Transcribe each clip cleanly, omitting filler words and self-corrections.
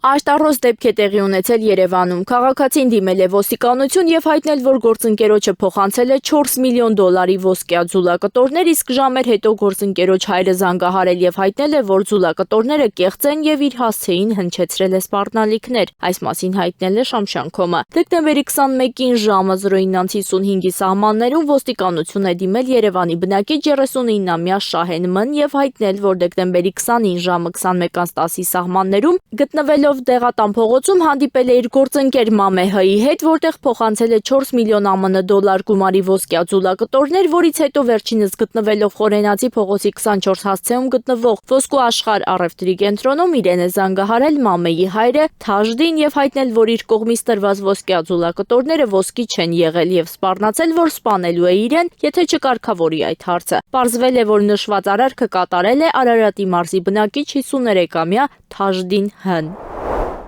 Աշտարոս դեպք է տեղի ունեցել Երևանում։ Քաղաքացին դիմել է ոստիկանություն եւ հայտնել, որ գործընկերոջը փոխանցել է 4 միլիոն դոլարի ոսկյա ձուլակտորներ, իսկ ժամեր հետո գործընկերոջ հայրը զանգահարել եւ հայտնել է, որ ձուլակտորները կեղծ են եւ իր հասցեին հնչեցրել է սպառնալիքներ։ Այս մասին հայտնել է Շամշանքոմը։ Դեկտեմբերի 21-ին ժամը 09:55-ի սահմաններում ոստիկանություն է դիմել Երևանի բնակիչ 39-ամյա Շահեն Մ-ն եւ հայտնել, որ դեկտեմբերի 20-ին ժամը 21:10-ի սահմաններում գտնվելով Դեղատան փողոցում հանդիպել է իր գործընկեր Մամե Հ-ի հետ, որտեղ փոխանցել է 4 միլիոն ԱՄՆ դոլար գումարի ոսկյա ձուլակտորներ, որից հետո վերջինս գտնվելով Խորենացի փողոցի 24 հասցեում գտնվող Ոսկու Աշխարհ առևտրի կենտրոնում իրեն է զանգահարել Մամեի հայրը Թաժդին եւ հայտնել, որ իր կողմից տրված ոսկյա ձուլակտորները ոսկի չեն եղել եւ սպառնացել, որ սպանելու է իրեն, եթե չկարգավորի այդ հարցը։ Պարզվել է, որ նշված արարքը կատարել է Արարատի մարզի բնակիչ 53-ամյա Թաժդին Հ-ն։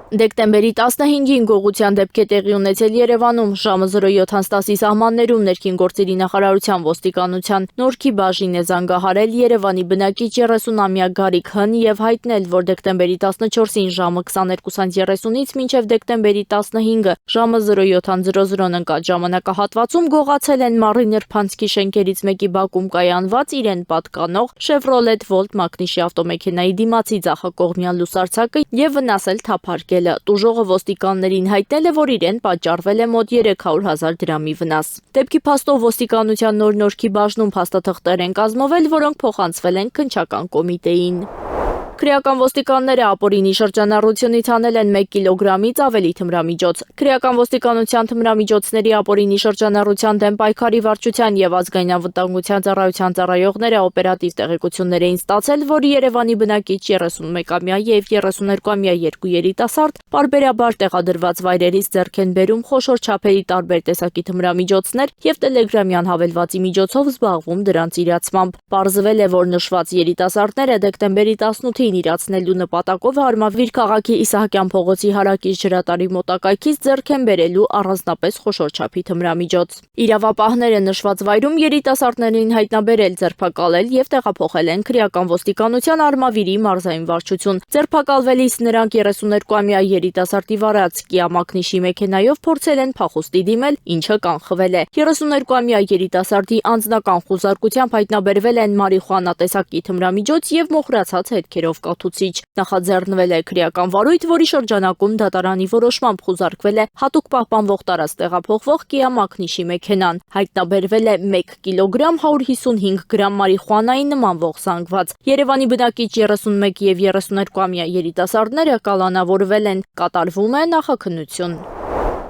Դեկտեմբերի 15-ին գողության դեպք է տեղի ունեցել Երևանում, ժամը 07:10-ի սահմաններում ներքին գործերի նախարարության ոստիկանության Նորքի բաժին է զանգահարել Երևանի բնակիչ 30-ամյա Գարիկ Հ-ն եւ հայտնել, որ դեկտեմբերի 14-ին ժամը 22:30-ից մինչեւ դեկտեմբերի 15-ը ժամը 07:00-ն ընկած ժամանակահատվածում գողացել են Մարի Նրբանցքի շենքերից մեկի բակում կայանված իրեն պատկանող Chevrolet Volt մակնիշի ավտոմեքենայի դիմացի ձախակողմյան լուսարձակը եւ վնասել թափարկել։ Տուժողը ոստիկաններին հայտնել է, որ իրեն պատճառվել է մոտ 300,000 դրամի վնաս։ Դեպքի փաստով ոստիկանության Նորքի բաժնում փաստաթղթեր են կազմվել, որոնք փոխանցվել են քննչական կոմիտեին։ Քրեական ոստիկանները ապօրինի շրջանառությունից հանել են 1 կիլոգրամից ավելի թմրամիջոց։ Քրեական ոստիկանության թմրամիջոցների ապօրինի շրջանառության դեմ պայքարի վարչության եւ ազգային անվտանգության ծառայության ծառայողները օպերատիվ տեղեկություններ էին ստացել, որ Երևանի բնակիչ 31-ամյա եւ 32-ամյա երկու երիտասարդ պարբերաբար տեղադրված վայրերից ձեռք են բերում խոշոր չափերի տարբեր տեսակի թմրամիջոցներ եւ տելեգրամյան հավելվածի միջոցով զբաղվում դրանց իրացմամբ։ Պարզվել է, որ նշված երիտասարդները դեկտեմբերի 18-ին իրացնելու նպատակով Հարմավիր քաղաքի Իսահակյան փողոցի հարակից ջրատարի մոտակայքից ձեռք են բերելու առանձնապես խոշոր չափի թմրամիջոց։ Իրավապահները նշված վայրում երիտասարդներին հայտնաբերել, ձերբակալել եւ տեղափոխել են քրեական ոստիկանության Արմավիրի մարզային վարչություն։ Ձերբակալվելիս նրանք 32-ամյա երիտասարդի վարած Kia մակնիշի մեքենայով փորձել են փախուստի դիմել, ինչը կանխվել է։ 32-ամյա երիտասարդի անձնական խուզարկությամբ հայտնաբերվել են մարիխուանա տեսակի թմրամիջոց եւ մոխրացած հետքերով կաթուցիչ։ Նախաձեռնվել է քրեական վարույթ, որի շրջանակում դատարանի որոշմամբ խուզարկվել է հատուկ պահպանվող տարածք տեղափոխվող Kia մակնիշի մեքենան։ Հայտնաբերվել է 1 կիլոգրամ 155 գրամ մարիխուանայի նմանվող զանգված։ Երևանի բնակիչ 31 եւ 32-ամյա երիտասարդները կալանավորվել են, կատարվում է նախաքննություն։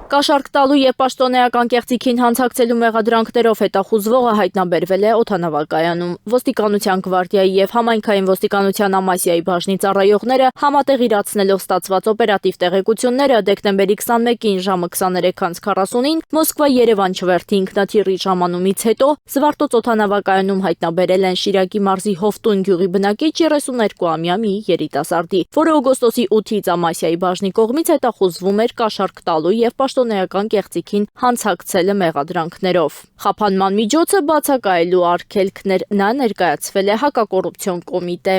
Կաշառք տալու եւ պաշտոնեական կեղծիքին հանցակցելու մեղադրանքներով հետախուզվողը հայտնաբերվել է օդանավակայանում։ Ոստիկանության գվարդիայի եւ համայնքային ոստիկանության Ամասիայի բաժնի ծառայողները համատեղ իրացնելով ստացված օպերատիվ տեղեկությունները դեկտեմբերի 21-ին ժամը 23:40-ին Մոսկվա-Երևան չվերթի ինքնաթիռի ժամանումից հետո Զվարթոց օդանավակայանում հայտնաբերել են Շիրակի մարզի Հովտուն գյուղի բնակիչ 32-ամյա մի երիտասարդի, որը օգոստոսի 8-ից Ամասիայի բաժնի կողմից հետախուզվում էր կաշառք տալու եւ պաշտոնեական կեղծիքին հանցակցելը մեղադրանքներով։ Խափանման միջոցը բացակայելու արգելքներ նա ներկայացվել է հակակոռուպցիոն կոմիտե։